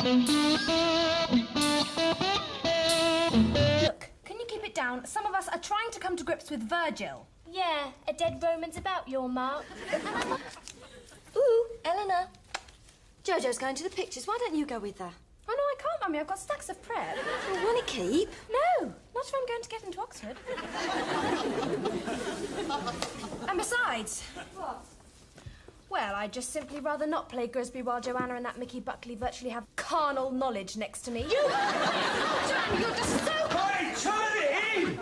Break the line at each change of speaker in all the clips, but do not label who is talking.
Look, can you keep it down? Some of us are trying to come to grips with Virgil.
Yeah, a dead Roman's about your mark. Ooh, Eleanor. Jojo's going to the pictures. Why don't you go with her?
Oh, no, I can't, Mummy. I've got stacks of prep.
Well, won't it keep?
No, not if I'm going to get into Oxford. And besides...
What?
Well, I'd just simply rather not play Grisby while Joanna and that Mickey Buckley virtually have carnal knowledge next to me. You... Joanna, you're just so...
Hey, turn it in!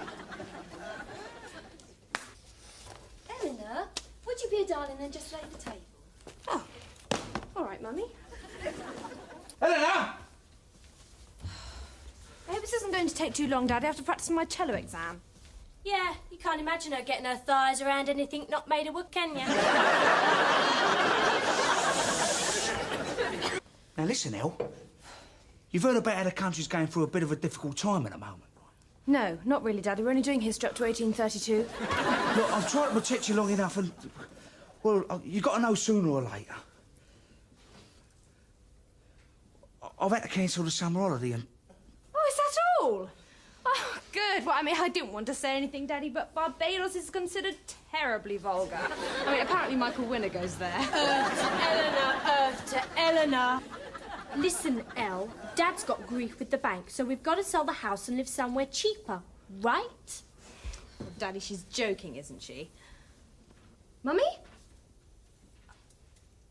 Eleanor, would you be a darling and just lay the table?
Oh, all right, Mummy.
Eleanor!
I hope this isn't going to take too long, Daddy. I have to practice for my cello exam.
Yeah, you can't imagine her getting her thighs around anything not made of wood, can you?
Now listen, El. You've heard about how the country's going through a bit of a difficult time at the moment, right?
No, not really, Daddy. We're only doing history up to 1832.
Look, I've tried to protect you long enough and... Well, you've got to know sooner or later. I've had to cancel the summer holiday and...
Oh, is that all? Oh, good. Well, I mean, I didn't want to say anything, Daddy, but Barbados is considered terribly vulgar. I mean, apparently Michael Winner goes there.
Earth to Eleanor. Listen, Elle, Dad's got grief with the bank, so we've got to sell the house and live somewhere cheaper, right?
Well, Daddy, she's joking, isn't she? Mummy?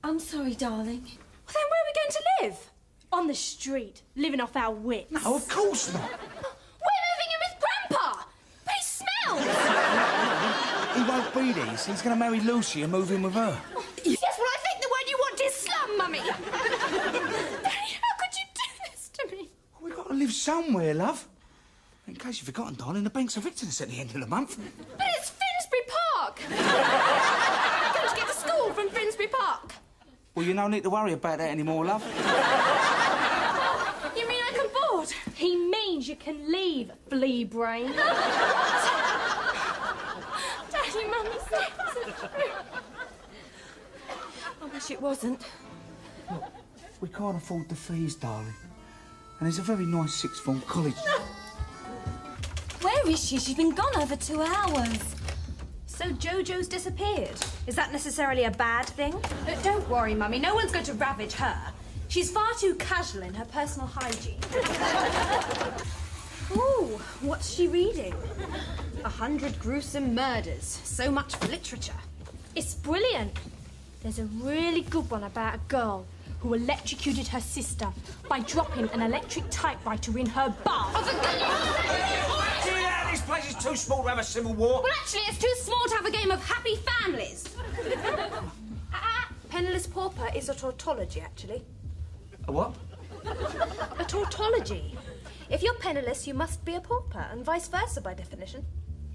I'm sorry, darling.
Well, then where are we going to live?
On the street, living off our wits.
No, of course not.
We're moving in with Grandpa! But he smells!
He won't be there. He's going to marry Lucy and move in with her.
Yes, well, I think the word you want is slum, Mummy! Daddy, how could you do this to me?
Well, we've got to live somewhere, love. In case you've forgotten, darling, the bank's evicting us at the end of the month.
But it's Finsbury Park! I'm going to get to school from Finsbury Park.
Well, you no need to worry about that anymore, love.
You mean I can board?
He means you can leave, flea brain.
Daddy, Mummy says it's true. I wish it wasn't.
Look, we can't afford the fees, darling. And there's a very nice sixth form college.
Where is she? She's been gone over 2 hours.
So Jojo's disappeared. Is that necessarily a bad thing? Don't worry, Mummy. No one's going to ravage her. She's far too casual in her personal hygiene. Ooh, what's she reading? 100 Gruesome Murders. So much for literature.
It's brilliant. There's a really good one about a girl who electrocuted her sister by dropping an electric typewriter in her bath.
Yeah, this place is too small to have a civil war.
Well, actually, it's too small to have a game of happy families. Penniless Pauper is a tautology, actually.
A what?
A tautology. If you're penniless, you must be a pauper, and vice versa by definition.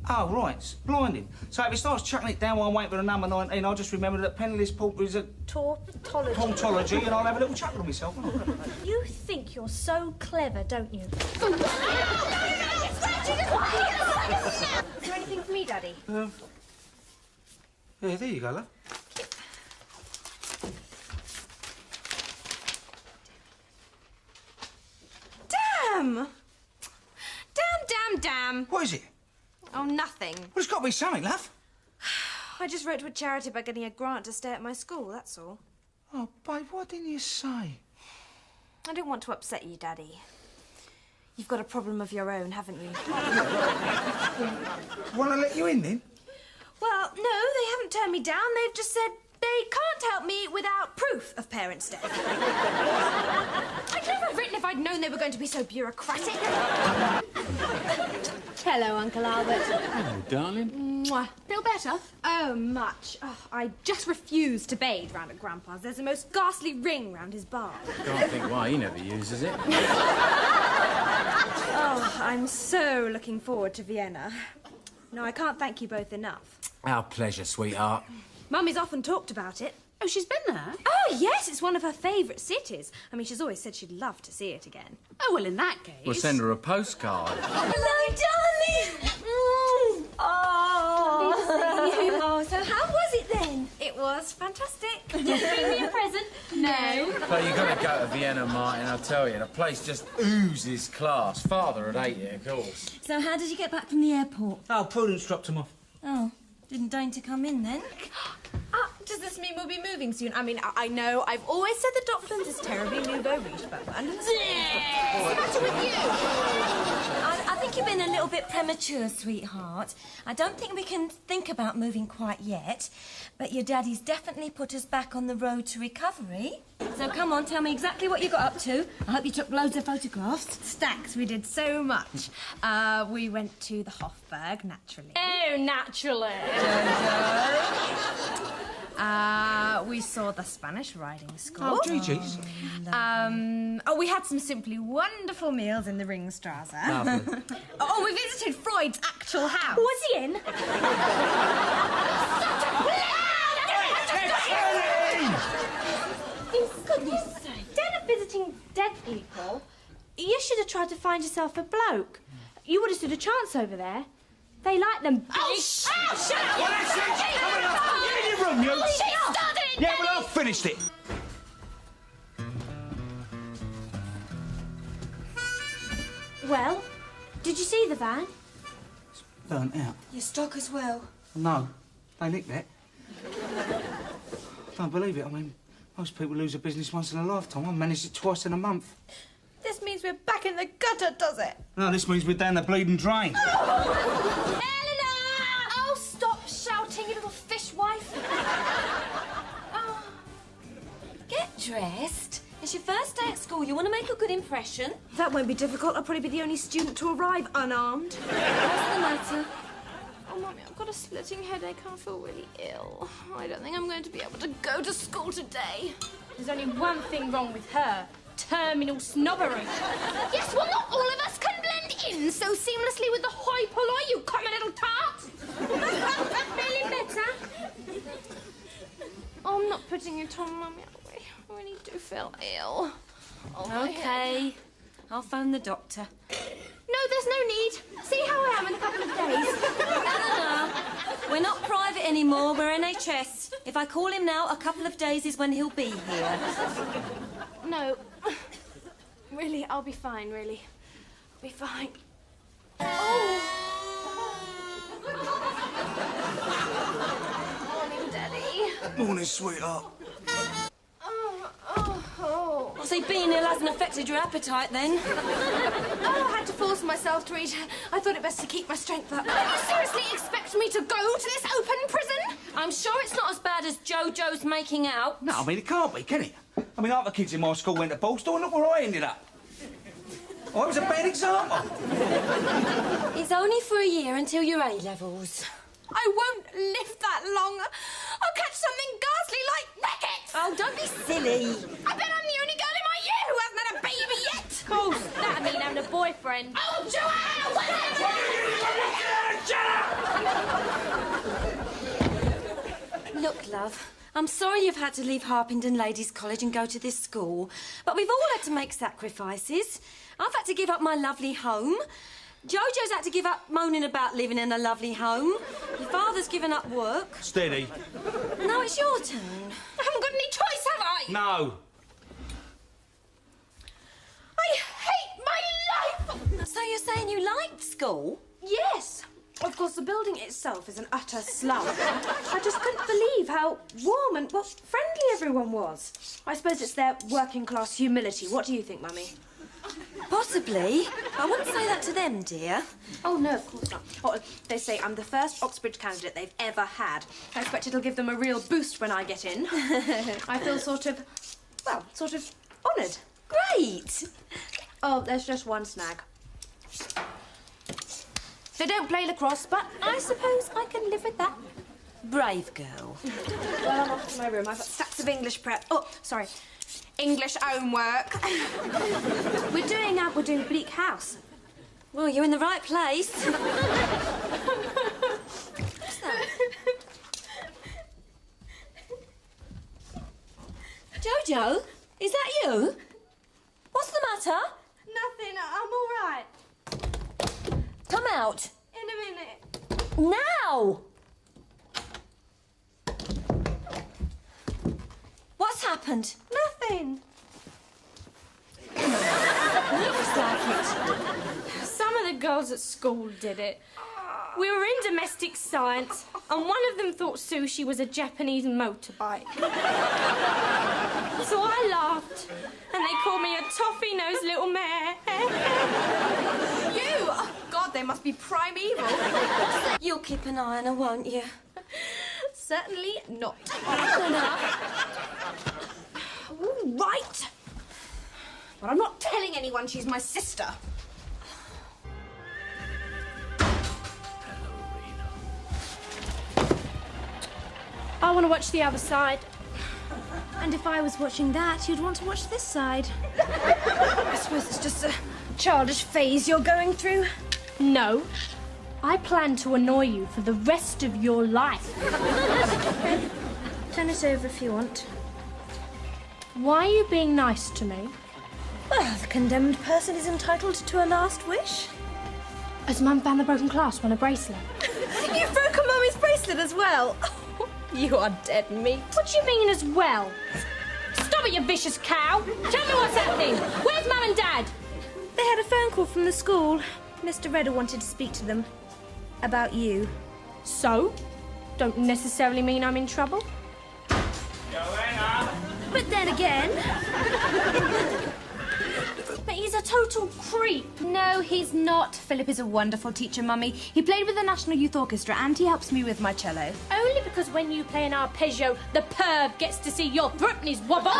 Oh, right. It's blinding. So if it starts chucking it down while I'm waiting for the number 19, I'll just remember that penniless pauper is a...
Tautology.
Tautology, and I'll have a little chuckle on myself.
You think you're so clever, don't you?
Is there anything for me, Daddy?
Yeah, there you go, love.
Damn! Damn!
What is it?
Oh, nothing.
Well, it's got to be something, love.
I just wrote to a charity about getting a grant to stay at my school, that's all.
Oh, babe, what didn't you say?
I don't want to upset you, Daddy. You've got a problem of your own, haven't you?
Want to let you in, then?
Well, no, they haven't turned me down. They've just said they can't help me without proof of parents' death. I'd never have written if I'd known they were going to be so bureaucratic.
Hello, Uncle Albert.
Hello, darling.
Mwah. Feel better? Oh, much. Oh, I just refuse to bathe round at Grandpa's. There's the most ghastly ring round his bar.
Can't think why he never uses it.
Oh, I'm so looking forward to Vienna. No, I can't thank you both enough.
Our pleasure, sweetheart.
Mummy's often talked about it.
Oh, she's been there?
Oh, yes, it's one of her favourite cities. I mean, she's always said she'd love to see it again.
Oh, well, in that case...
We'll send her a postcard.
Hello, darling! Oh.
Oh, so how was it then?
It was that's fantastic.
Did you bring me a present? No.
But you got to go to Vienna, Martin, I'll tell you. The place just oozes class. Father would hate it, of course.
So how did you get back from the airport?
Oh, Prudence dropped him off.
Oh, didn't deign to come in then?
Does this mean we'll be moving soon? I mean, I know I've always said the Docklands is terribly nouveau riche, but what's the matter with you?
I think you've been a little bit premature, sweetheart. I don't think we can think about moving quite yet, but your daddy's definitely put us back on the road to recovery. So come on, tell me exactly what you got up to. I hope you took loads of photographs.
Stacks, we did so much. We went to the Hofburg, naturally.
Oh, naturally.
We saw the Spanish riding school.
Oh, Gigi's.
We had some simply wonderful meals in the Ringstrasse.
Lovely.
We visited Freud's actual house.
Was he in? In goodness sake. Instead of visiting dead people, you should have tried to find yourself a bloke. You would have stood a chance over there. They like them big...
Oh, shut up!
Well, that's it. Get in your room, you.
She started it,
Yeah, well, I've finished it.
Well, did you see the van?
Burnt out.
Your stock as well.
No, they nicked that. Don't believe it. I mean, most people lose a business once in a lifetime. I managed it twice in a month.
This means we're back in the gutter, does it?
No, this means we're down the bleeding drain.
Eleanor! Oh, stop shouting, you little fishwife.
Get dressed. It's your first day at school. You want to make a good impression.
That won't be difficult. I'll probably be the only student to arrive unarmed.
What's the matter?
Oh, Mummy, I've got a splitting headache and I feel really ill. I don't think I'm going to be able to go to school today.
There's only one thing wrong with her. Terminal snobbery.
Yes, well, not all of us can blend in so seamlessly with the hoi polloi, you common little tart.
Feeling better?
Oh, I'm not putting it on, Mummy. I really do feel ill. Oh, my head.
OK. I'll phone the doctor.
No, there's no need. See how I am in a couple of days.
No. We're not private anymore. We're NHS. If I call him now, a couple of days is when he'll be here.
No. Really, I'll be fine, really. I'll be fine. Oh! Morning, Daddy.
Morning, sweetheart.
I'll say being ill hasn't affected your appetite, then.
Oh, I had to force myself to eat. I thought it best to keep my strength up. You seriously expect me to go to this open prison?
I'm sure it's not as bad as Jojo's making out.
No, I mean, it can't be, can it? I mean, half the kids in my school went to Ballstone. Look where I ended up. Oh, it was a bad example.
It's only for a year until your A-levels.
I won't live that long. I'll catch something ghastly like rickets.
Oh, don't be silly.
I bet I'm the only girl in my year who hasn't had a baby yet.
Of course, that'd mean having a boyfriend.
Oh, Joanne!
Look, love, I'm sorry you've had to leave Harpenden Ladies' College and go to this school, but we've all had to make sacrifices. I've had to give up my lovely home. Jojo's had to give up moaning about living in a lovely home. Your father's given up work.
Steady.
Now it's your turn.
I haven't got any choice, have I?
No.
I hate my life!
So you're saying you liked school?
Yes. Of course, the building itself is an utter slum. I just couldn't believe how warm and, well, friendly everyone was. I suppose it's their working-class humility. What do you think, Mummy?
Possibly. I wouldn't say that to them, dear.
Oh, no, of course not. Oh, they say I'm the first Oxbridge candidate they've ever had. I expect it'll give them a real boost when I get in. I feel sort of honoured.
Great.
Oh, there's just one snag. They don't play lacrosse, but I suppose I can live with that.
Brave girl.
Well, I'm off to my room. I've got stacks of English prep. Oh, sorry. English homework. We're doing Bleak House.
Well, you're in the right place. What's that? Jojo, is that you? What's the matter?
Nothing. I'm all right.
Come out.
In a minute.
Now! What's happened?
Nothing.
Looks like it.
Some of the girls at school did it. We were in domestic science, and one of them thought sushi was a Japanese motorbike. So I laughed, and they called me a toffee-nosed little mare.
You? Oh, God, they must be primeval.
You'll keep an eye on her, won't you?
Certainly not.
Eleanor.
All right. But I'm not telling anyone she's my sister.
I want to watch the other side.
And if I was watching that, you'd want to watch this side. I suppose it's just a childish phase you're going through.
No. I plan to annoy you for the rest of your life.
Turn it over if you want.
Why are you being nice to me?
Well, the condemned person is entitled to a last wish.
Has Mum found the broken clasp on a bracelet?
You've broken Mummy's bracelet as well. You are dead meat.
What do you mean as well? Stop it, you vicious cow! Tell me what's happening! Where's Mum and Dad?
They had a phone call from the school. Mr. Redder wanted to speak to them. About you.
So? Don't necessarily mean I'm in trouble.
Joanna!
But then again...
But he's a total creep.
No, he's not. Philip is a wonderful teacher, Mummy. He played with the National Youth Orchestra and he helps me with my cello.
Only because when you play an arpeggio, the perv gets to see your threepennies wobble.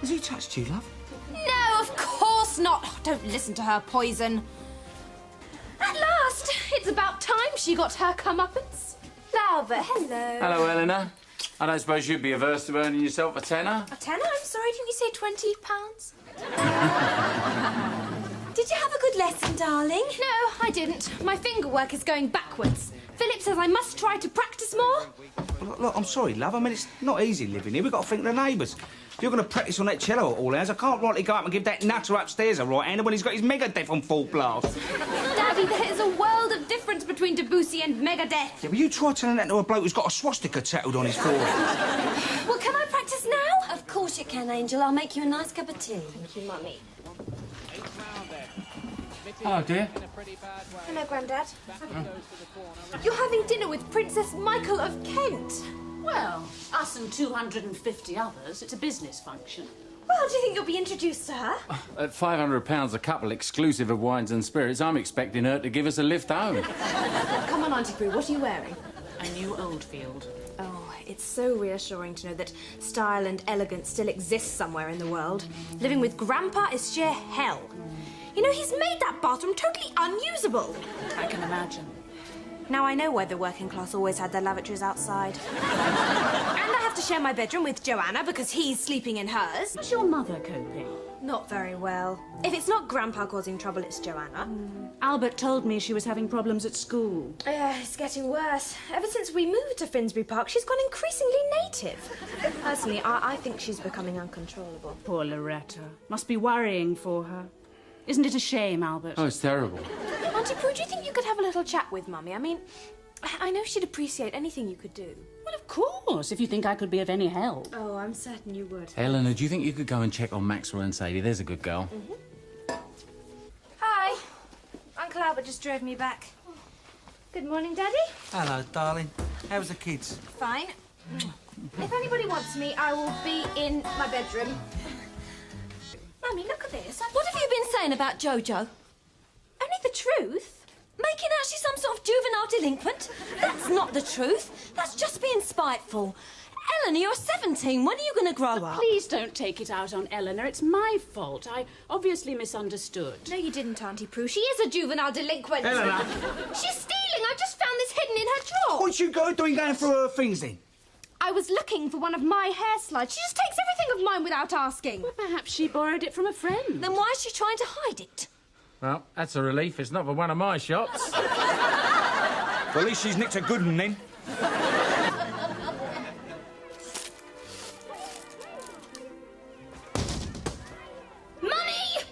Has he touched you, love?
No, of course not. Oh, don't listen to her, Poison. At last, it's about time she got her comeuppance. Albert, hello.
Hello, Eleanor. I don't suppose you'd be averse to earning yourself a tenner?
A tenner? I'm sorry, didn't you say £20?
Did you have a good lesson, darling?
No, I didn't. My finger work is going backwards. Philip says I must try to practice more.
Look, I'm sorry, love. I mean, it's not easy living here. We've got to think of the neighbours. If you're going to practice on that cello at all hours, I can't rightly go up and give that nutter upstairs a right hander when he's got his Megadeth on full blast.
Daddy, there is a world of difference between Debussy and Megadeth.
Yeah, but you try telling that to a bloke who's got a swastika tattooed on his forehead.
Well, can I practice now?
Of course you can, Angel. I'll make you a nice cup of tea.
Thank you, Mummy.
Oh, dear.
Hello, Grandad. You're having dinner with Princess Michael of Kent.
Well, us and 250 others. It's a business function.
Well, do you think you'll be introduced to her?
At £500 a couple, exclusive of wines and spirits, I'm expecting her to give us a lift home.
Come on, Auntie Prue, what are you wearing?
A new Oldfield.
Oh, it's so reassuring to know that style and elegance still exists somewhere in the world. Living with Grandpa is sheer hell. You know, he's made that bathroom totally unusable.
I can imagine.
Now I know why the working class always had their lavatories outside. And I have to share my bedroom with Joanna because he's sleeping in hers.
How's your mother coping?
Not very well. If it's not Grandpa causing trouble, it's Joanna.
Albert told me she was having problems at school.
It's getting worse. Ever since we moved to Finsbury Park, she's gone increasingly native. Personally, I think she's becoming uncontrollable.
Poor Loretta. Must be worrying for her. Isn't it a shame, Albert?
Oh, it's terrible.
Auntie Prue, do you think you could have a little chat with Mummy? I mean, I know she'd appreciate anything you could do.
Well, of course, if you think I could be of any help.
Oh, I'm certain you would.
Eleanor, do you think you could go and check on Maxwell and Sadie? There's a good girl.
Hi. Uncle Albert just drove me back. Good morning, Daddy.
Hello, darling. How was the kids?
Fine. If anybody wants me, I will be in my bedroom. Mummy, look at this.
What have you been saying about Jojo?
Only the truth.
Making out she's some sort of juvenile delinquent? That's not the truth. That's just being spiteful. Eleanor, you're 17. When are you going to grow up?
Please don't take it out on Eleanor. It's my fault. I obviously misunderstood.
No, you didn't, Auntie Prue. She is a juvenile delinquent.
Eleanor!
She's stealing. I just found this hidden in her drawer.
What you doing going through her things, then?
I was looking for one of my hair slides. She just takes everything of mine without asking.
Well, perhaps she borrowed it from a friend.
Then why is she trying to hide it?
Well, that's a relief. It's not for one of my shops.
Well, at least she's nicked a good one, then.
Money!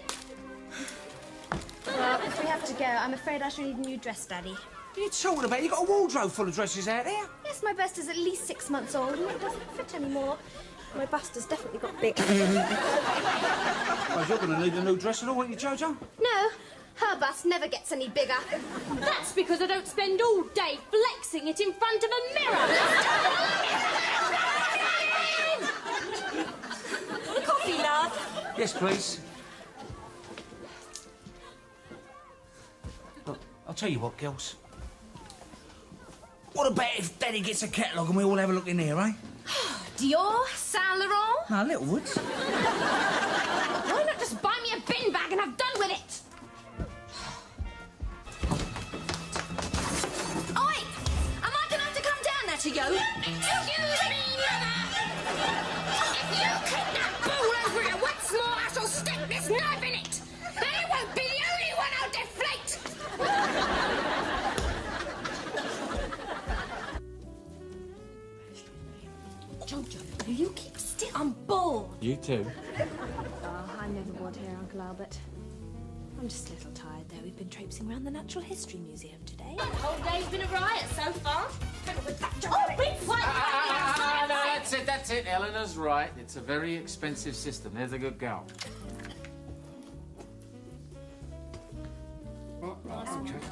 Well, if we have to go, I'm afraid I special need a new dress, Daddy.
What are you talking about? You got a wardrobe full of dresses out there.
Yes, my best is at least 6 months old and it doesn't fit anymore. My bust has definitely got big.
Well, you're going to need a new dress and all, aren't you, Jojo?
No, her bust never gets any bigger.
That's because I don't spend all day flexing it in front of a mirror.
Coffee, love.
Yes, please. Look, I'll tell you what, girls. What about if Daddy gets a catalogue and we all have a look in there, eh?
Dior, Saint Laurent.
No, Littlewoods.
Why not just buy me a bin bag and have done with it?
Oi! Am I going to have to come down there to you?
Excuse me, Mother! If you kick that ball over it once more, I shall stick this knife in it! And it won't be the only one I'll deflate!
Jojo, will you keep still? I'm bored.
You too.
Oh, I'm never bored here, Uncle Albert. I'm just a little tired, though. We've been traipsing around the Natural History Museum today.
The whole day's been a riot so far.
Oh, be quiet!
No, that's it. Eleanor's right. It's a very expensive system. There's a good girl.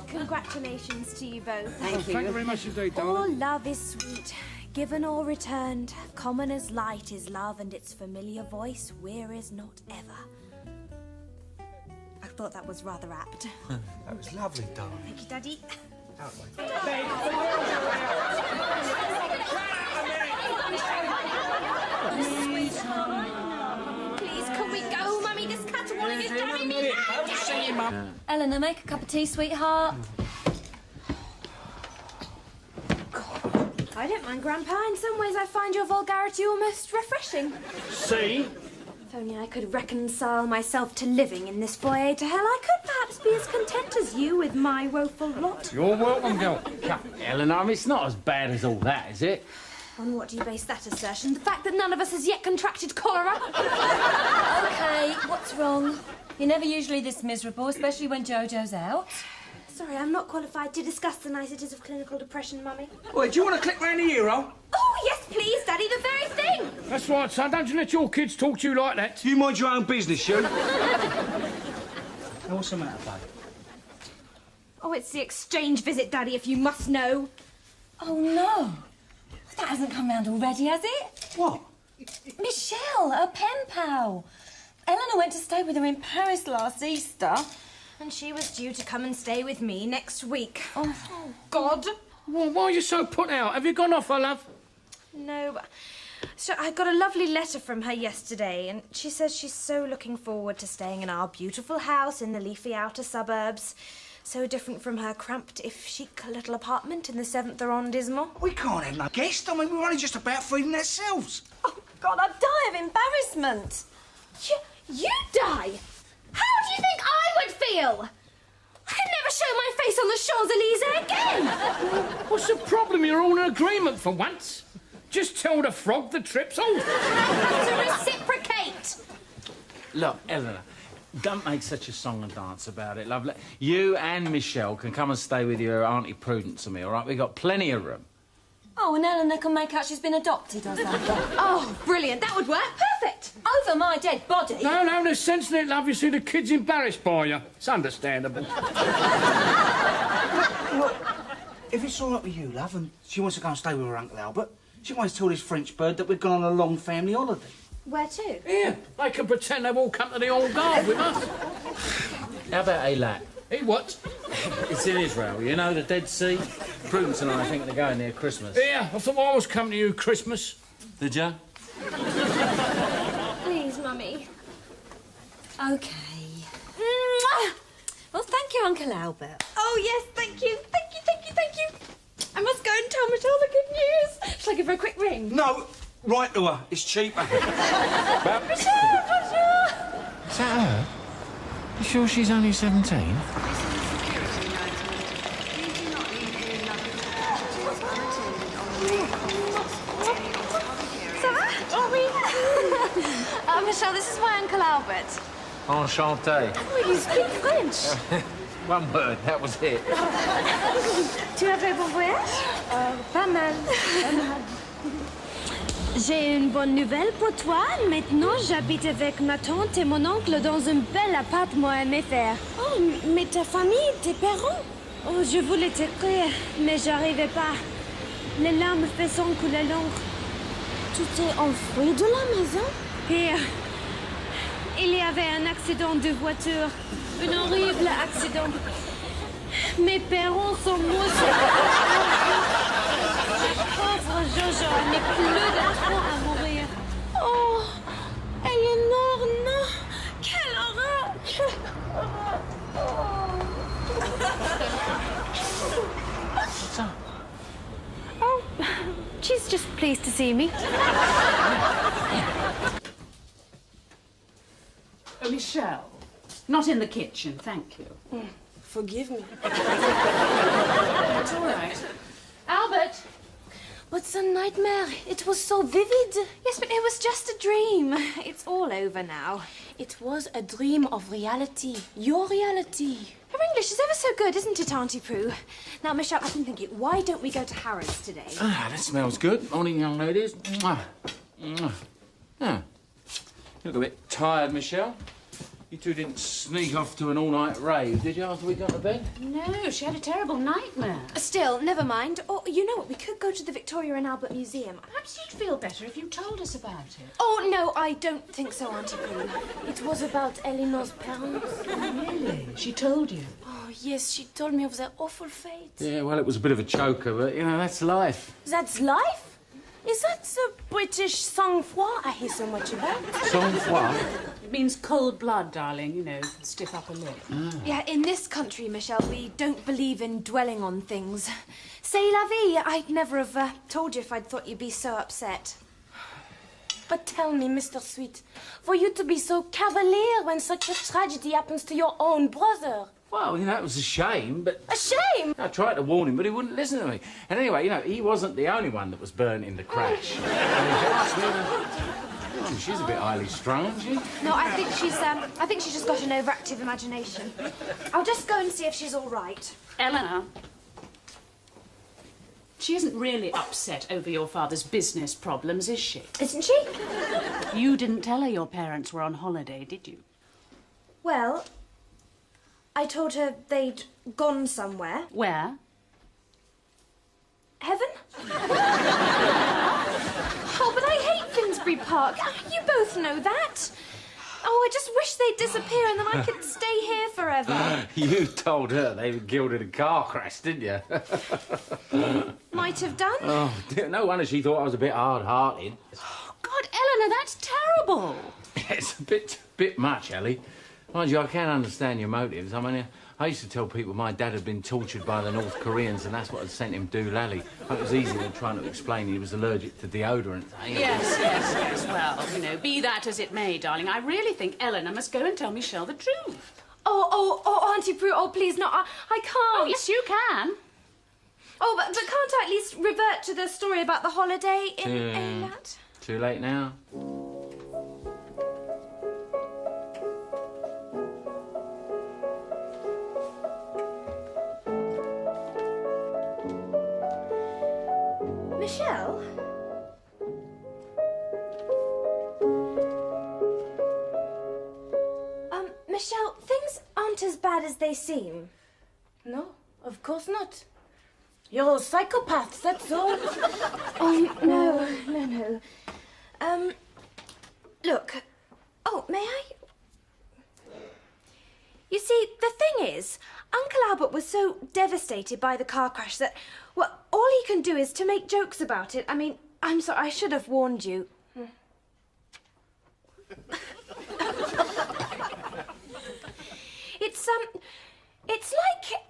Congratulations to you both.
Thank you very much indeed,
All
darling.
love is sweet, given or returned. Common as light is love, and its familiar voice wear is not ever. I thought that was rather apt.
That was lovely, darling.
Thank you, Daddy. Please, can we go, Mummy? This caterwauling is driving me mad.
Eleanor, make a cup of tea, sweetheart.
I don't mind, Grandpa. In some ways, I find your vulgarity almost refreshing.
See?
If only I could reconcile myself to living in this foyer to hell, I could perhaps be as content as you with my woeful lot.
You're welcome, girl.
Come, Eleanor, it's not as bad as all that, is it?
On what do you base that assertion? The fact that none of us has yet contracted cholera?
OK, what's wrong? You're never usually this miserable, especially when Jojo's out.
Sorry, I'm not qualified to discuss the niceties of clinical depression, Mummy.
Wait, do you want to click round the euro?
Oh, yes, please, Daddy, the very thing!
That's right, son. Don't you let your kids talk to you like that.
You mind your own business, you. Now, what's the matter, babe?
Oh, it's the exchange visit, Daddy, if you must know.
Oh, no. That hasn't come round already, has it?
What?
Michelle, her pen pal. Eleanor went to stay with her in Paris last Easter.
And she was due to come and stay with me next week.
Oh,
God.
Well, why are you so put out? Have you gone off her, love?
No, but... So I got a lovely letter from her yesterday, and she says she's so looking forward to staying in our beautiful house in the leafy outer suburbs. So different from her cramped, if chic, little apartment in the 7th arrondissement.
We can't have no guests. I mean, we're only just about feeding ourselves.
oh God, I'd die of embarrassment.
You die? How do you think I would feel? I could never show my face on the Champs-Elysees again.
What's the problem? You're all in agreement for once. Just tell the frog the trip's off.
To reciprocate.
Look, Eleanor, don't make such a song and dance about it, love. You and Michelle can come and stay with your Auntie Prudence and me, all right? We've got plenty of room.
Oh, and Eleanor can make out she's been adopted or something.
Oh, brilliant. That would work. Perfect.
Over my dead body.
No, there's sense in it, love. You see, the kid's embarrassed by you. It's understandable.
Look, if it's all right with you, love, and she wants to go and stay with her Uncle Albert, she might tell this French bird that we've gone on a long family holiday.
Where to?
Here, they can pretend they've all come to the old guard with us.
How about Eilat?
Hey, what?
It's in Israel, you know, the Dead Sea. Prudence and I think they're going there Christmas.
Yeah, I thought I was coming to you Christmas.
Did you?
Please, Mummy.
OK. Mwah! Well, thank you, Uncle Albert.
Oh, yes, thank you. Thank you, thank you, thank you. I must go and tell Michelle the good news. Shall I give her a quick ring?
No, write to her. It's cheaper.
Michelle, Michelle!
Is that her? You sure she's only 17?
Michelle, this is my Uncle Albert.
Enchanté.
Oh, you speak French.
One word, that was it.
Tu as fait bon voyage?
Pas mal. J'ai une bonne nouvelle pour toi. Maintenant, j'habite avec ma tante et mon oncle dans un bel appartement à Mayfair. Oh, mais ta famille, tes parents? Oh, je voulais t'écrire, mais j'arrivais pas. Les larmes faisaient couler l'encre. Tu t'es enfui de la maison? Pire. Il y avait un accident de voiture. Un horrible accident. Mes parents sont morts. Pauvre Jojo, n'est plus d'enfant à mourir. Oh, Eleanor, non. Quelle horreur.
What's up?
Oh, she's just pleased to see me.
Oh, Michelle. Not in the kitchen, thank you.
Forgive me.
It's all right. Albert!
What's a nightmare? It was so vivid. Yes, but it was just a dream. It's all over now.
It was a dream of reality. Your reality.
Her English is ever so good, isn't it, Auntie Prue? Now, Michelle, I've been thinking, why don't we go to Harrods today?
Ah, that smells good. Morning, young ladies. Mwah. Mwah. Ah. You look a bit tired, Michelle. You two didn't sneak off to an all-night rave, did you, after we got to bed?
No, she had a terrible nightmare.
Still, never mind. Or, you know what, we could go to the Victoria and Albert Museum.
Perhaps you'd feel better if you told us about it.
Oh, no, I don't think so, Auntie Prue.
It was about Eleanor's parents.
Really? She told you?
Oh, yes, she told me of their awful fate.
Yeah, well, it was a bit of a choker, but, you know, that's life.
That's life? Is that the British sang-froid I hear so much about?
Sang-froid?
It means cold blood, darling, you know, stiff upper lip.
Yeah, in this country, Michelle, we don't believe in dwelling on things. C'est la vie. I'd never have told you if I'd thought you'd be so upset.
But tell me, Mr. Sweet, for you to be so cavalier when such a tragedy happens to your own brother.
Well, you know, it was a shame, but...
A shame?
I tried to warn him, but he wouldn't listen to me. And anyway, you know, he wasn't the only one that was burnt in the crash. Oh, she's a bit highly strung, isn't she?
No, I think she's just got an overactive imagination. I'll just go and see if she's all right.
Eleanor. She isn't really upset over your father's business problems, is she?
Isn't she?
You didn't tell her your parents were on holiday, did you?
Well, I told her they'd gone somewhere.
Where?
Heaven? Oh, but I hate Finsbury Park. You both know that. Oh, I just wish they'd disappear and then I could stay here forever.
You told her they gilded a car crash, didn't you?
Might have done.
Oh, dear, no wonder she thought I was a bit hard-hearted.
Oh, God, Eleanor, that's terrible.
It's a bit much, Ellie. Mind you, I can understand your motives. I mean, I used to tell people my dad had been tortured by the North Koreans and that's what had sent him doolally. It was easier than trying to explain he was allergic to deodorant.
Yes. Well, you know, be that as it may, darling, I really think Eleanor must go and tell Michelle the truth.
Oh, Auntie Prue, oh, please, no, I can't.
Oh, yes, you can.
Oh, but can't I at least revert to the story about the holiday in Eilat?
Too late now.
Michelle? Michelle, things aren't as bad as they seem.
No, of course not. You're a psychopath, that's all.
Oh, no. Look. Oh, may I? You see, the thing is, Uncle Albert was so devastated by the car crash that, well, all he can do is to make jokes about it. I mean, I'm sorry, I should have warned you. It's like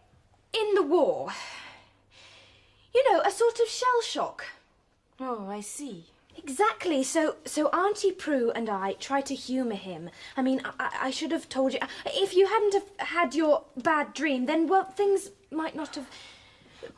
in the war. You know, a sort of shell shock.
Oh, I see.
Exactly. So Auntie Prue and I tried to humour him. I mean, I should have told you. If you hadn't have had your bad dream, then, well, things might not have...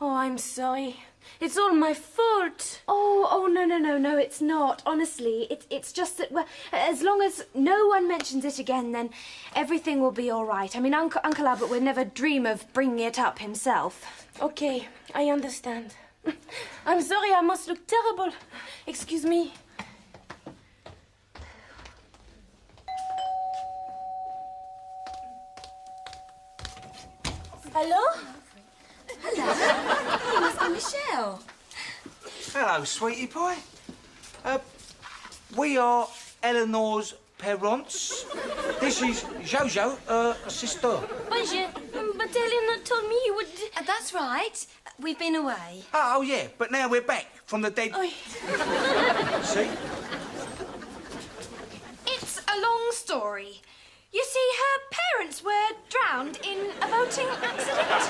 Oh, I'm sorry. It's all my fault.
Oh, no, it's not. Honestly, it's just that, well, as long as no one mentions it again, then everything will be all right. I mean, Uncle Albert would never dream of bringing it up himself.
Okay, I understand. I'm sorry, I must look terrible. Excuse me. Hello?
You must be Michelle.
Hello, sweetie pie. We are Eleanor's parents. This is Jojo, her sister.
But Eleanor told me you would...
That's right. We've been away.
Oh, yeah, but now we're back from the dead.
Oy.
See?
It's a long story. You see, her parents were drowned in a boating accident.